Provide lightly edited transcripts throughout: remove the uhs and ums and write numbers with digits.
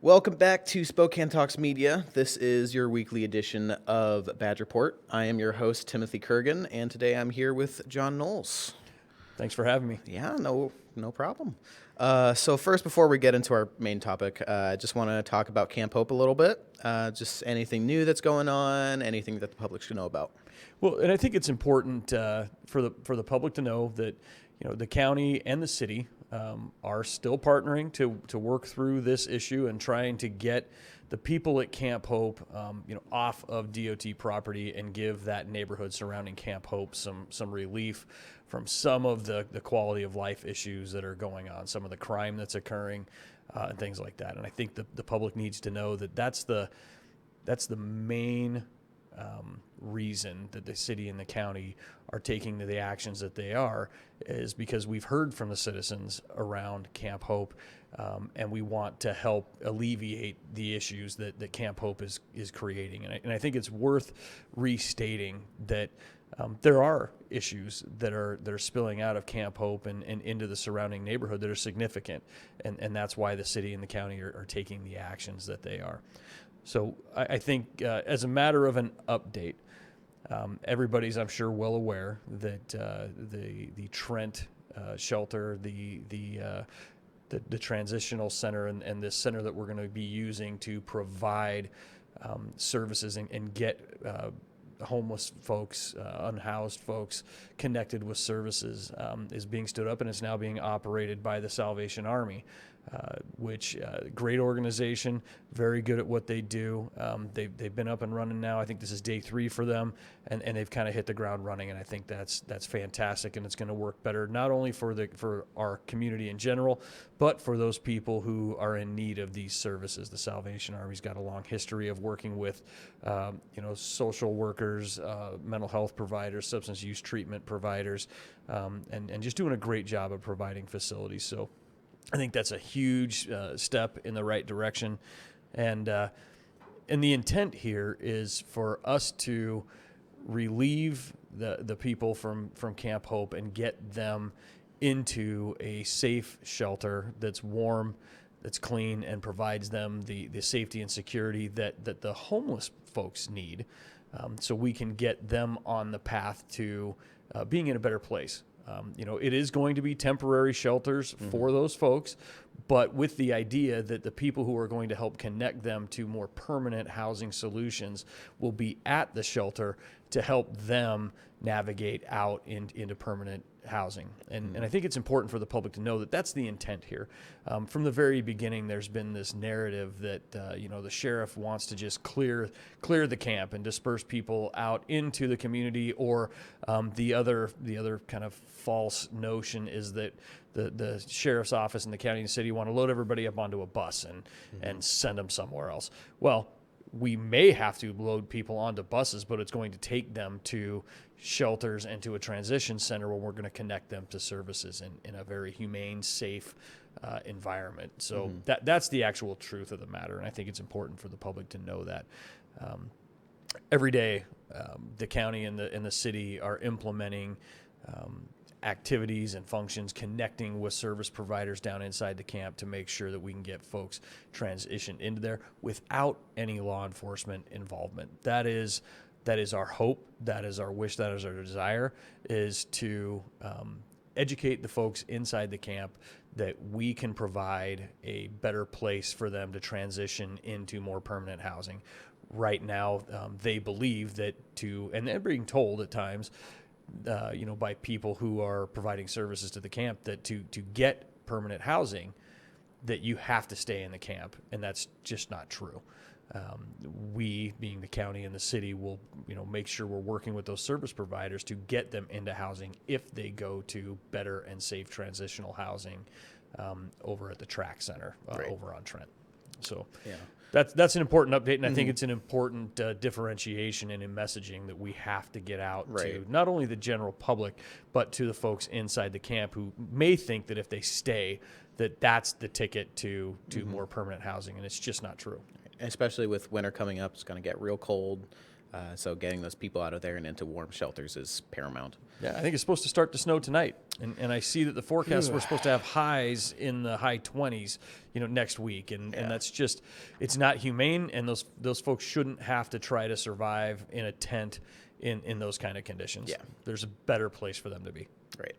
Welcome back to Spokane Talks Media. This is your weekly edition of Badge Report. I am your host, Timothy Kurgan, and today I'm here with John Nowels. Thanks for having me. Yeah, no problem. So first, before we get into our main topic, I just want to talk about Camp Hope a little bit. Just anything new that's going on, anything that the public should know about. Well, and I think it's important for the public to know that the county and the city are still partnering to work through this issue and trying to get the people at Camp Hope off of DOT property and give that neighborhood surrounding Camp Hope some relief from some of the quality of life issues that are going on, some of the crime that's occurring, and things like that. And I think the public needs to know that that's the main reason that the city and the county are taking the actions that they are, is because we've heard from the citizens around Camp Hope, and we want to help alleviate the issues that Camp Hope is creating. And I think it's worth restating that there are issues that are spilling out of Camp Hope and into the surrounding neighborhood that are significant, and that's why the city and the county are taking the actions that they are. So I think as a matter of an update, everybody's, I'm sure, well aware that the Trent shelter, the transitional center, and this center that we're going to be using to provide services and get homeless folks, unhoused folks connected with services, is being stood up, and it's now being operated by the Salvation Army. Which great organization, very good at what they do. They've been up and running now. I think this is day 3 for them, and they've kind of hit the ground running. And I think that's fantastic, and it's going to work better not only for our community in general, but for those people who are in need of these services. The Salvation Army's got a long history of working with, social workers, mental health providers, substance use treatment providers, and just doing a great job of providing facilities. So I think that's a huge step in the right direction, and the intent here is for us to relieve the people from Camp Hope and get them into a safe shelter that's warm, that's clean, and provides them the safety and security that the homeless folks need, so we can get them on the path to being in a better place. It is going to be temporary shelters for those folks, but with the idea that the people who are going to help connect them to more permanent housing solutions will be at the shelter to help them navigate out into permanent housing. And I think it's important for the public to know that that's the intent here. From the very beginning, there's been this narrative that the sheriff wants to just clear the camp and disperse people out into the community, or the other kind of false notion is that the sheriff's office and the county and city want to load everybody up onto a bus and send them somewhere else. Well, we may have to load people onto buses, but it's going to take them to shelters and to a transition center where we're going to connect them to services in a very humane, safe environment. So that's the actual truth of the matter, and I think it's important for the public to know that. Every day, the county and the city are implementing activities and functions connecting with service providers down inside the camp to make sure that we can get folks transitioned into there without any law enforcement involvement. That is our hope, that is our wish, that is our desire, is to educate the folks inside the camp that we can provide a better place for them to transition into more permanent housing. Right now, they believe that and they're being told at times, by people who are providing services to the camp, that to get permanent housing, that you have to stay in the camp, and that's just not true. We, being the county and the city, will make sure we're working with those service providers to get them into housing if they go to better and safe transitional housing over at the TRAC Center over on Trent. So that's an important update, and I think it's an important differentiation and in messaging that we have to get out to not only the general public, but to the folks inside the camp who may think that if they stay, that's the ticket to more permanent housing, and it's just not true. Especially with winter coming up, it's going to get real cold. So getting those people out of there and into warm shelters is paramount. Yeah, I think it's supposed to start to snow tonight, and I see that the forecast we're supposed to have highs in the high 20s, next week, and that's just, it's not humane, and those folks shouldn't have to try to survive in a tent in those kind of conditions. Yeah. There's a better place for them to be. Right.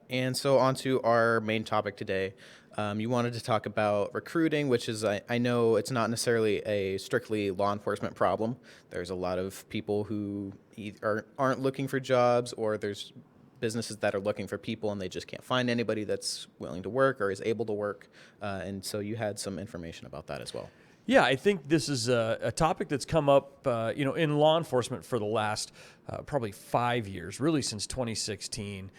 And so on to our main topic today. You wanted to talk about recruiting, which is, I know it's not necessarily a strictly law enforcement problem. There's a lot of people who aren't looking for jobs, or there's businesses that are looking for people and they just can't find anybody that's willing to work or is able to work. And so you had some information about that as well. Yeah, I think this is a topic that's come up, in law enforcement for the last probably 5 years, really since 2016,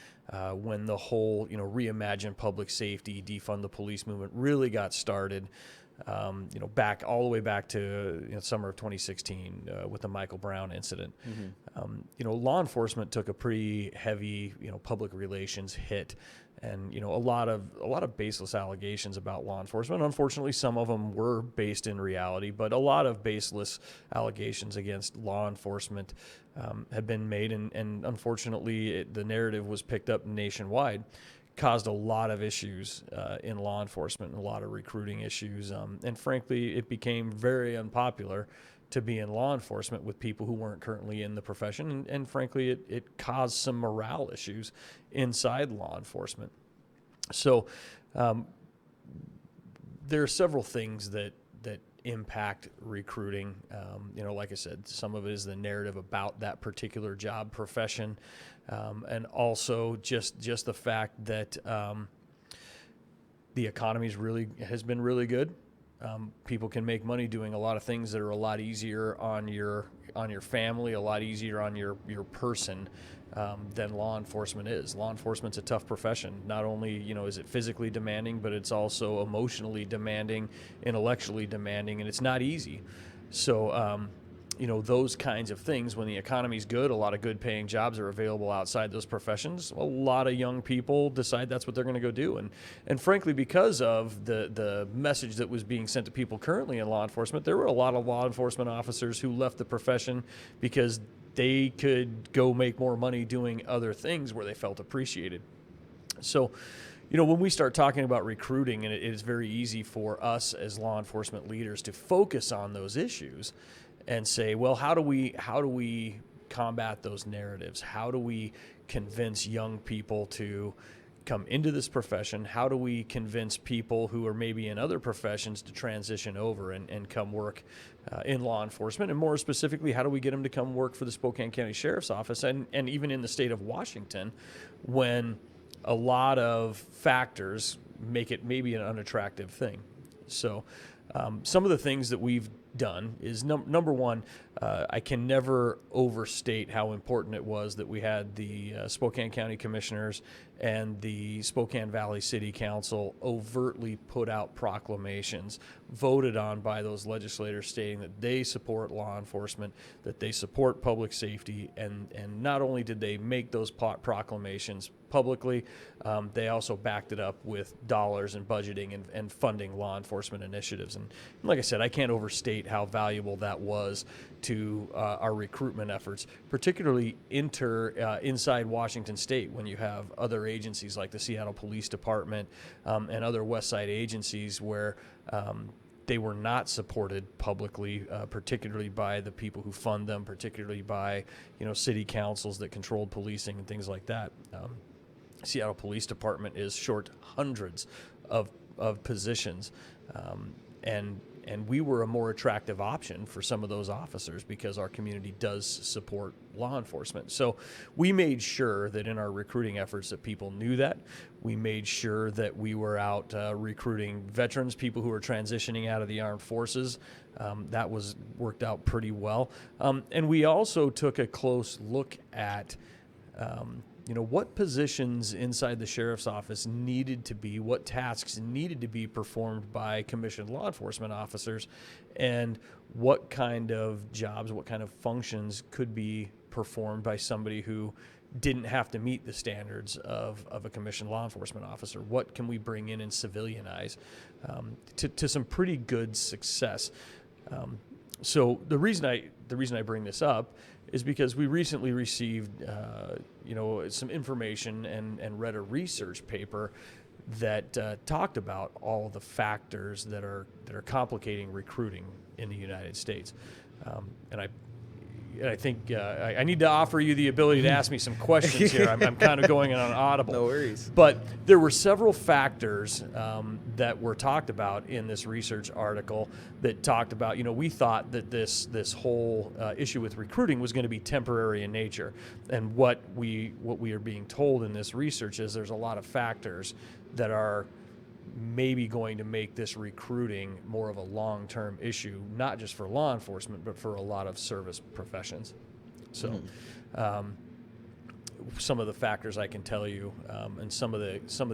when the whole, reimagine public safety, defund the police movement really got started. Back all the way back to summer of 2016 with the Michael Brown incident. Law enforcement took a pretty heavy, public relations hit, and a lot of baseless allegations about law enforcement. Unfortunately, some of them were based in reality, but a lot of baseless allegations against law enforcement have been made, and unfortunately, the narrative was picked up nationwide. Caused a lot of issues in law enforcement and a lot of recruiting issues. And frankly, it became very unpopular to be in law enforcement with people who weren't currently in the profession. And frankly, it caused some morale issues inside law enforcement. So there are several things that impact recruiting. Like I said, some of it is the narrative about that particular job profession. And also just the fact that the economy has been really good. People can make money doing a lot of things that are a lot easier on your family, a lot easier on your person than law enforcement is. Law enforcement's a tough profession. Not only is it physically demanding, but it's also emotionally demanding, intellectually demanding, and it's not easy. So those kinds of things, when the economy's good, a lot of good paying jobs are available outside those professions. A lot of young people decide that's what they're going to go do. And frankly, because of the message that was being sent to people currently in law enforcement, there were a lot of law enforcement officers who left the profession because they could go make more money doing other things where they felt appreciated. So, when we start talking about recruiting, and it is very easy for us as law enforcement leaders to focus on those issues and say, well, how do we combat those narratives? How do we convince young people to come into this profession? How do we convince people who are maybe in other professions to transition over and come work in law enforcement? And more specifically, how do we get them to come work for the Spokane County Sheriff's Office and even in the state of Washington, when a lot of factors make it maybe an unattractive thing? So some of the things that we've done is number one, I can never overstate how important it was that we had the Spokane County Commissioners and the Spokane Valley City Council overtly put out proclamations voted on by those legislators stating that they support law enforcement, that they support public safety, and not only did they make those proclamations publicly, they also backed it up with dollars and budgeting and funding law enforcement initiatives. And like I said, I can't overstate how valuable that was to our recruitment efforts, particularly inside Washington State, when you have other agencies like the Seattle Police Department and other West Side agencies where they were not supported publicly, particularly by the people who fund them, particularly by city councils that controlled policing and things like that. Seattle Police Department is short hundreds of positions, and we were a more attractive option for some of those officers because our community does support law enforcement. So we made sure that in our recruiting efforts that people knew that. We made sure that we were out recruiting veterans, people who are transitioning out of the armed forces. That was worked out pretty well. And we also took a close look at what positions inside the sheriff's office needed to be, what tasks needed to be performed by commissioned law enforcement officers, and what kind of jobs, what kind of functions could be performed by somebody who didn't have to meet the standards of a commissioned law enforcement officer. What can we bring in civilian eyes to some pretty good success? So the reason I bring this up is because we recently received some information and read a research paper that talked about all the factors that are complicating recruiting in the United States, and I think I need to offer you the ability to ask me some questions here. I'm kind of going on audible. No worries. But there were several factors that were talked about in this research article that talked about, we thought that this whole issue with recruiting was going to be temporary in nature. And what we are being told in this research is there's a lot of factors that are maybe going to make this recruiting more of a long-term issue, not just for law enforcement, but for a lot of service professions. So some of the factors I can tell you, and some of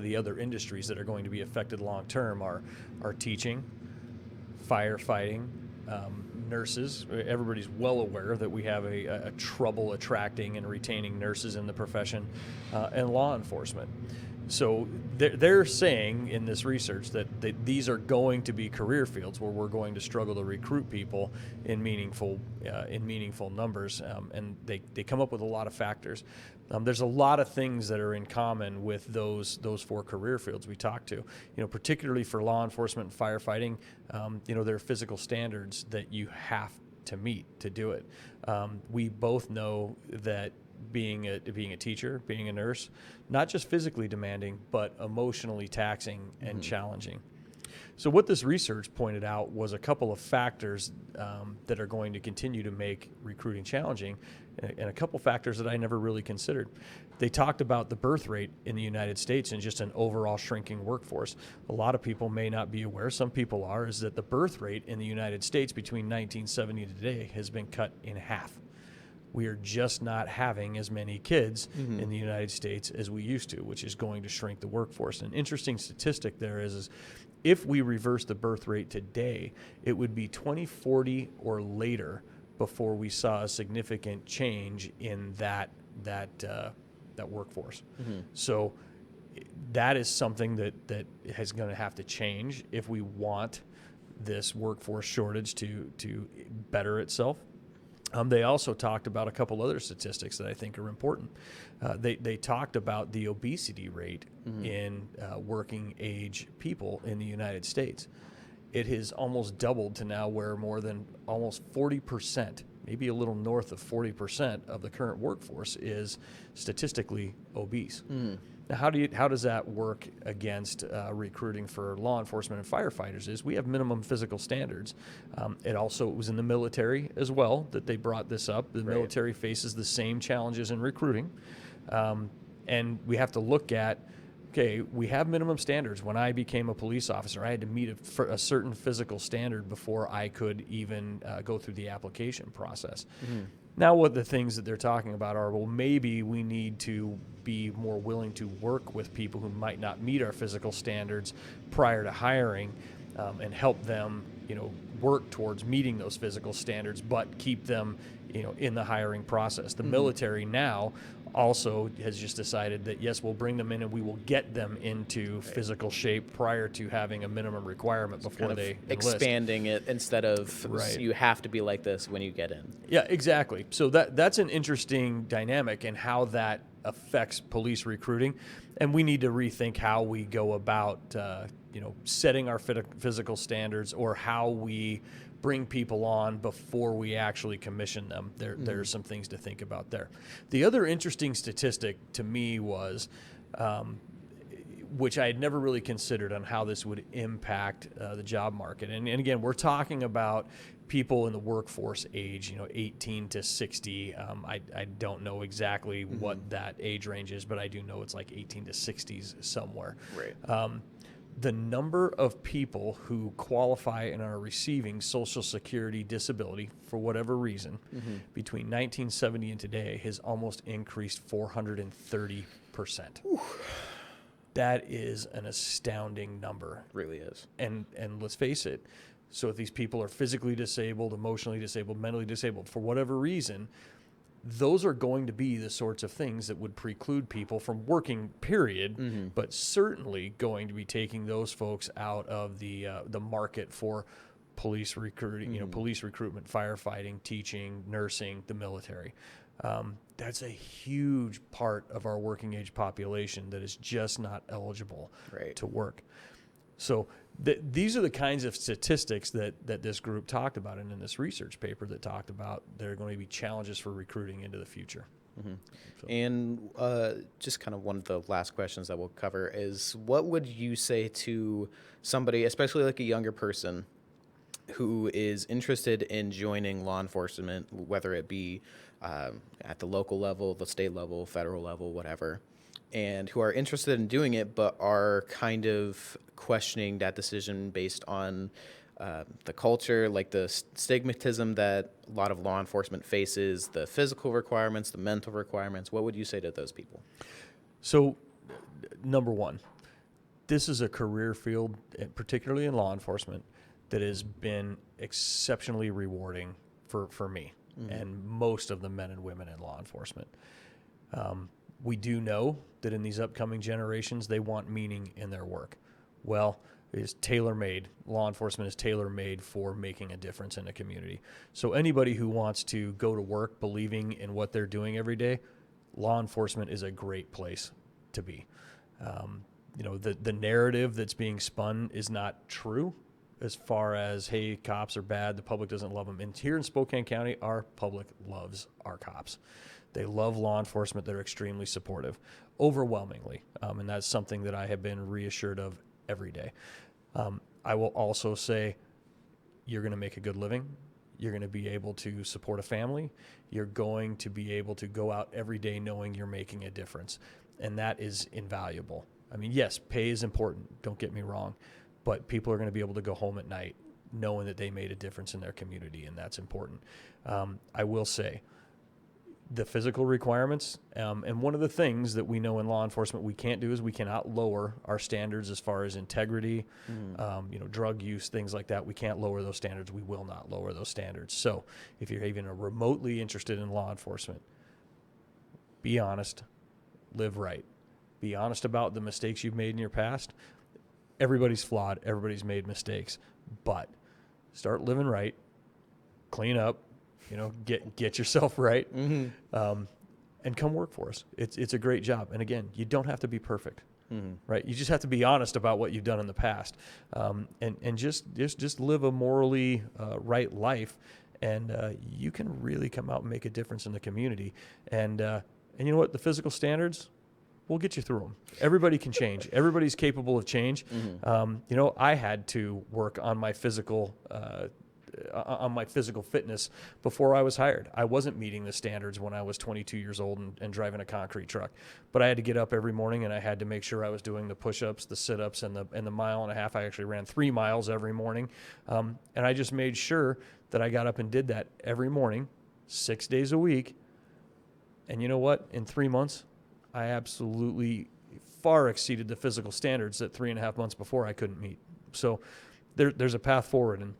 the other industries that are going to be affected long-term are teaching, firefighting, nurses. Everybody's well aware that we have a trouble attracting and retaining nurses in the profession, and law enforcement. So they're saying in this research that these are going to be career fields where we're going to struggle to recruit people in meaningful numbers, and they come up with a lot of factors. There's a lot of things that are in common with those four career fields we talked to. Particularly for law enforcement and firefighting, there are physical standards that you have to meet to do it. We both know that being a teacher, being a nurse, not just physically demanding, but emotionally taxing and challenging. So what this research pointed out was a couple of factors that are going to continue to make recruiting challenging, and a couple factors that I never really considered. They talked about the birth rate in the United States and just an overall shrinking workforce. A lot of people may not be aware, some people are, is that the birth rate in the United States between 1970 to today has been cut in half. We are just not having as many kids in the United States as we used to, which is going to shrink the workforce. An interesting statistic there is if we reverse the birth rate today, it would be 2040 or later before we saw a significant change in that workforce. So that is something that is going to have to change if we want this workforce shortage to better itself. They also talked about a couple other statistics that I think are important. They talked about the obesity rate in working age people in the United States. It has almost doubled to now where more than almost 40%, maybe a little north of 40% of the current workforce is statistically obese. Now, how does that work against recruiting for law enforcement and firefighters? Is we have minimum physical standards. It was in the military as well that they brought this up. The military faces the same challenges in recruiting, and we have to look at, okay, we have minimum standards. When I became a police officer, I had to meet a certain physical standard before I could even go through the application process. Now what the things that they're talking about are, well, maybe we need to be more willing to work with people who might not meet our physical standards prior to hiring, and help them, work towards meeting those physical standards, but keep them, in the hiring process. The military now also has just decided that, yes, we'll bring them in and we will get them into physical shape prior to having a minimum requirement before they enlist. Expanding it instead of you have to be like this when you get in. Yeah, exactly. So that's an interesting dynamic and how that affects police recruiting, and we need to rethink how we go about setting our physical standards, or how we bring people on before we actually commission them. There are some things to think about there. The other interesting statistic to me was, which I had never really considered, on how this would impact the job market. And again, we're talking about people in the workforce age, 18 to 60. I don't know exactly what that age range is, but I do know it's like 18 to 60s somewhere. Right. The number of people who qualify and are receiving Social Security disability for whatever reason between 1970 and today has almost increased 430%. That is an astounding number. Really is. And let's face it, so if these people are physically disabled, emotionally disabled, mentally disabled, for whatever reason, those are going to be the sorts of things that would preclude people from working, period, but certainly going to be taking those folks out of the market for police recruiting, police recruitment, firefighting, teaching, nursing, the military. That's a huge part of our working age population that is just not eligible to work. So these are the kinds of statistics that this group talked about, and in this research paper that talked about there are going to be challenges for recruiting into the future. So. And just kind of one of the last questions that we'll cover is, what would you say to somebody, especially like a younger person, who is interested in joining law enforcement, whether it be at the local level, the state level, federal level, whatever, and who are interested in doing it but are kind of questioning that decision based on the culture, like the stigmatism that a lot of law enforcement faces, the physical requirements, the mental requirements? What would you say to those people? So, number one, this is a career field, particularly in law enforcement, that has been exceptionally rewarding for me and most of the men and women in law enforcement. We do know that in these upcoming generations, they want meaning in their work. Well, it is tailor-made. Law enforcement is tailor-made for making a difference in a community. So anybody who wants to go to work believing in what they're doing every day, law enforcement is a great place to be. The narrative that's being spun is not true as far as, hey, cops are bad, the public doesn't love them. And here in Spokane County, our public loves our cops. They love law enforcement. They're extremely supportive, overwhelmingly. And that's something that I have been reassured of every day. I will also say you're going to make a good living. You're going to be able to support a family. You're going to be able to go out every day knowing you're making a difference. And that is invaluable. I mean, yes, pay is important. Don't get me wrong. But people are going to be able to go home at night knowing that they made a difference in their community, and that's important. I will say, the physical requirements, and one of the things that we know in law enforcement we can't do is we cannot lower our standards as far as integrity, drug use, things like that. We can't lower those standards. We will not lower those standards. So if you're even remotely interested in law enforcement, be honest, live right. Be honest about the mistakes you've made in your past. Everybody's flawed. Everybody's made mistakes. But start living right, clean up, get yourself right, and come work for us. It's a great job. And again, you don't have to be perfect, right? You just have to be honest about what you've done in the past, and just live a morally right life, and you can really come out and make a difference in the community. And you know what? The physical standards, we'll get you through them. Everybody can change. Everybody's capable of change. I had to work on my physical fitness before I was hired. I wasn't meeting the standards when I was 22 years old and driving a concrete truck. But I had to get up every morning, and I had to make sure I was doing the push-ups, the sit-ups, and the mile and a half. I actually ran 3 miles every morning. And I just made sure that I got up and did that every morning, 6 days a week. And you know what? In 3 months, I absolutely far exceeded the physical standards that 3.5 months before I couldn't meet. So there's a path forward, and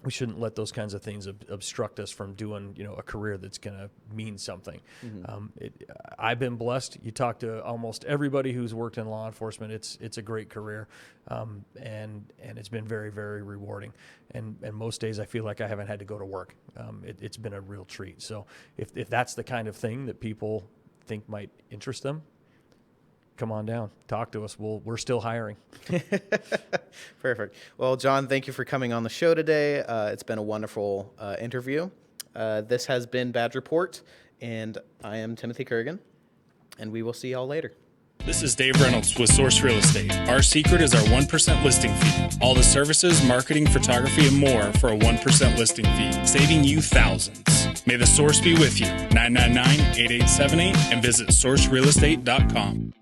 we shouldn't let those kinds of things obstruct us from doing, a career that's going to mean something. I've been blessed. You talk to almost everybody who's worked in law enforcement. It's a great career, and it's been very, very rewarding. And most days I feel like I haven't had to go to work. It's been a real treat. So if that's the kind of thing that people think might interest them, come on down, talk to us. We're still hiring. Perfect. Well, John, thank you for coming on the show today. It's been a wonderful interview. This has been Badge Report, and I am Timothy Kurgan, and we will see y'all later. This is Dave Reynolds with Source Real Estate. Our secret is our 1% listing fee. All the services, marketing, photography, and more for a 1% listing fee, saving you thousands. May the source be with you. 999-8878 and visit sourcerealestate.com.